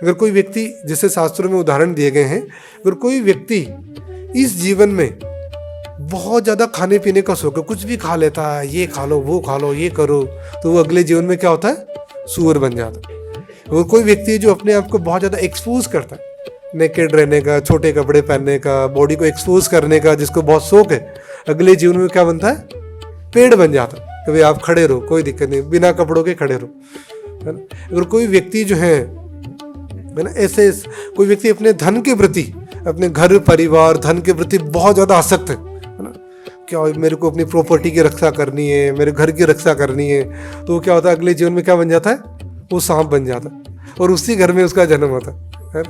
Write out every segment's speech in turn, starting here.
अगर कोई व्यक्ति, जैसे शास्त्रों में उदाहरण दिए गए हैं, अगर कोई व्यक्ति इस जीवन में बहुत ज़्यादा खाने पीने का शौक है, कुछ भी खा लेता है, ये खा लो, वो खा लो, ये करो, तो वो अगले जीवन में क्या होता है, सूअर बन जाता है। और कोई व्यक्ति है जो अपने आप को बहुत ज़्यादा एक्सपोज करता है, नेकेड रहने का, छोटे कपड़े पहनने का, बॉडी को एक्सपोज करने का, जिसको बहुत शौक है, अगले जीवन में क्या बनता है, पेड़ बन जाता है कि भाई आप खड़े रहो, कोई दिक्कत नहीं, बिना कपड़ों के खड़े रहो, है ना। अगर कोई व्यक्ति जो है ना, ऐसे कोई व्यक्ति अपने धन के प्रति, अपने घर परिवार धन के प्रति बहुत ज़्यादा आसक्त है ना, क्या मेरे को अपनी प्रॉपर्टी की रक्षा करनी है, मेरे घर की रक्षा करनी है, तो क्या होता है, अगले जीवन में क्या बन जाता है, वो सांप बन जाता है और उसी घर में उसका जन्म होता है।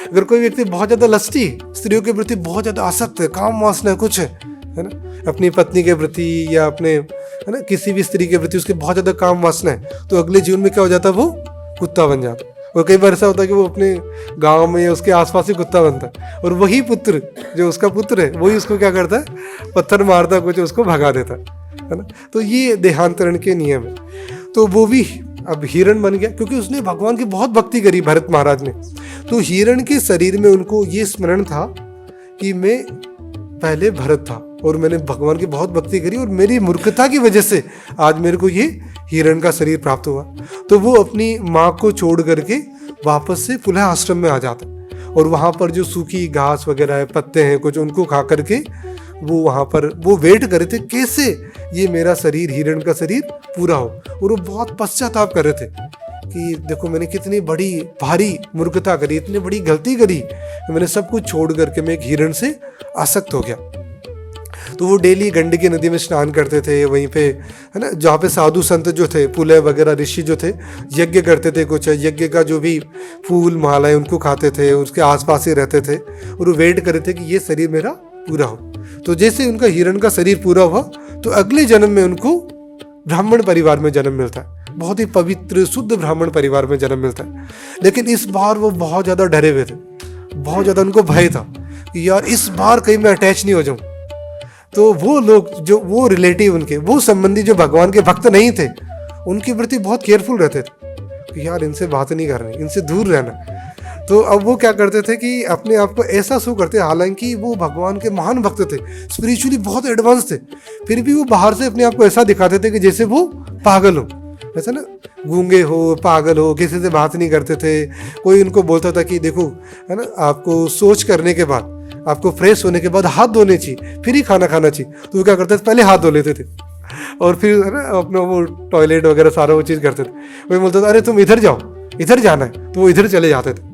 अगर कोई व्यक्ति बहुत ज़्यादा लस्टी, स्त्रियों के प्रति बहुत ज़्यादा आसक्त है, काम वासना कुछ है ना, अपनी पत्नी के प्रति या अपने, है ना, किसी भी स्त्री के प्रति उसके बहुत ज़्यादा काम वासना है, तो अगले जीवन में क्या हो जाता है, वो कुत्ता बन जाता है। और कई बार ऐसा होता है कि वो अपने गांव में या उसके आसपास ही कुत्ता बनता है, और वही पुत्र जो उसका पुत्र है वही उसको क्या करता है, पत्थर मारता है, कुछ उसको भगा देता है ना। तो ये देहांतरण के नियम है। तो वो भी अब हिरण बन गया, क्योंकि उसने भगवान की बहुत भक्ति करी, भरत महाराज ने। तो हिरण के शरीर में उनको ये स्मरण था कि मैं पहले भरत था और मैंने भगवान की बहुत भक्ति करी, और मेरी मूर्खता की वजह से आज मेरे को ये हिरण का शरीर प्राप्त हुआ। तो वो अपनी माँ को छोड़ करके वापस से पुनः आश्रम में आ जाता, और वहाँ पर जो सूखी घास वगैरह है, पत्ते हैं कुछ, उनको खा करके वो वहाँ पर वो वेट कर रहे थे कैसे ये मेरा शरीर, हिरण का शरीर पूरा हो। और वो बहुत पश्चाताप कर रहे थे कि देखो मैंने कितनी बड़ी भारी मूर्खता करी, इतनी बड़ी गलती करी, मैंने सब कुछ छोड़ करके मैं एक हिरण से आसक्त हो गया। तो वो डेली गंडकी नदी में स्नान करते थे, वहीं पे, है ना, जहाँ पे साधु संत जो थे, पुलह वगैरह ऋषि जो थे, यज्ञ करते थे, कुछ यज्ञ का जो भी फूल मालाएं उनको खाते थे, उसके आसपास ही रहते थे, और वो वेट कर रहे थे कि ये शरीर मेरा पूरा हो। तो जैसे उनका हिरण का शरीर पूरा हुआ, तो अगले जन्म में उनको ब्राह्मण परिवार में जन्म मिलता है, बहुत ही पवित्र शुद्ध ब्राह्मण परिवार में जन्म मिलता है। लेकिन इस बार वो बहुत ज़्यादा डरे हुए थे, बहुत ज़्यादा उनको भय था कि यार इस बार कहीं मैं अटैच नहीं हो जाऊं। तो वो लोग जो, वो रिलेटिव उनके, वो संबंधी जो भगवान के भक्त नहीं थे, उनके प्रति बहुत केयरफुल रहते थे कि यार इनसे बात नहीं करनी, इनसे दूर रहना। तो अब वो क्या करते थे कि अपने आप को ऐसा शो करते, हालांकि वो भगवान के महान भक्त थे, स्पिरिचुअली बहुत एडवांस थे, फिर भी वो बाहर से अपने आप को ऐसा दिखाते थे कि जैसे वो पागल हो, ऐसा ना, गूंगे हो, पागल हो, किसी से बात नहीं करते थे। कोई उनको बोलता था कि देखो, है ना, आपको सोच करने के बाद, आपको फ्रेश होने के बाद हाथ धोने चाहिए, फिर ही खाना खाना चाहिए। तो वो क्या करते थे, पहले हाथ धो लेते थे और फिर, है ना, अपना वो टॉयलेट वगैरह सारा वो चीज़ करते थे। वही बोलता था अरे तुम इधर जाओ, इधर जाना है, तो वो इधर चले जाते थे।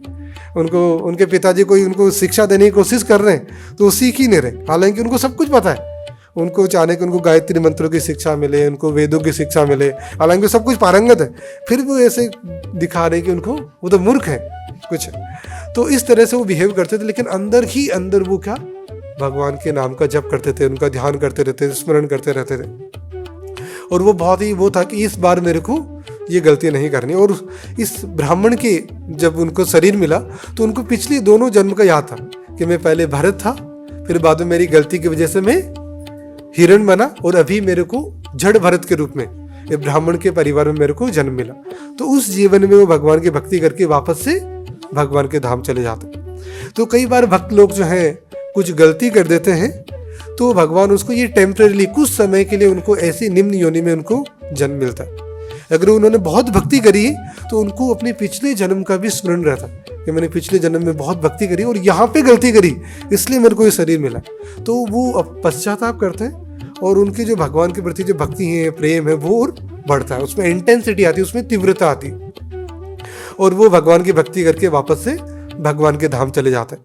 उनको, उनके पिताजी कोई उनको शिक्षा देने की कोशिश कर रहे हैं तो वो सीख ही नहीं रहे, हालांकि उनको सब कुछ पता है। उनको चाहने कि उनको गायत्री मंत्रों की शिक्षा मिले, उनको वेदों की शिक्षा मिले, हालांकि सब कुछ पारंगत है, फिर भी वो ऐसे दिखा रहे कि उनको, वो तो मूर्ख है कुछ। तो इस तरह से वो बिहेव करते थे, लेकिन अंदर ही अंदर वो क्या, भगवान के नाम का जप करते थे, उनका ध्यान करते रहते थे, स्मरण करते रहते थे। और वो बहुत ही वो था कि इस बार मेरे को ये गलती नहीं करनी। और इस ब्राह्मण के जब उनको शरीर मिला तो उनको पिछले दोनों जन्म का याद था कि मैं पहले भरत था, फिर बाद में मेरी गलती की वजह से मैं हिरण बना, और अभी मेरे को जड़ भरत के रूप में एक ब्राह्मण के परिवार में मेरे को जन्म मिला। तो उस जीवन में वो भगवान की भक्ति करके वापस से भगवान के धाम चले जाते। तो कई बार भक्त लोग जो हैं कुछ गलती कर देते हैं, तो भगवान उसको ये टेम्परेरी, कुछ समय के लिए उनको ऐसी निम्न योनि में उनको जन्म मिलता है। अगर उन्होंने बहुत भक्ति करी तो उनको अपने पिछले जन्म का भी स्मरण रहता कि मैंने पिछले जन्म में बहुत भक्ति करी और यहाँ पे गलती करी, इसलिए मेरे को ये शरीर मिला। तो वो अब पश्चाताप करते हैं, और उनके जो भगवान के प्रति जो भक्ति है, प्रेम है, वो और बढ़ता है, उसमें इंटेंसिटी आती है, उसमें तीव्रता आती है, और वो भगवान की भक्ति करके वापस से भगवान के धाम चले जाते हैं।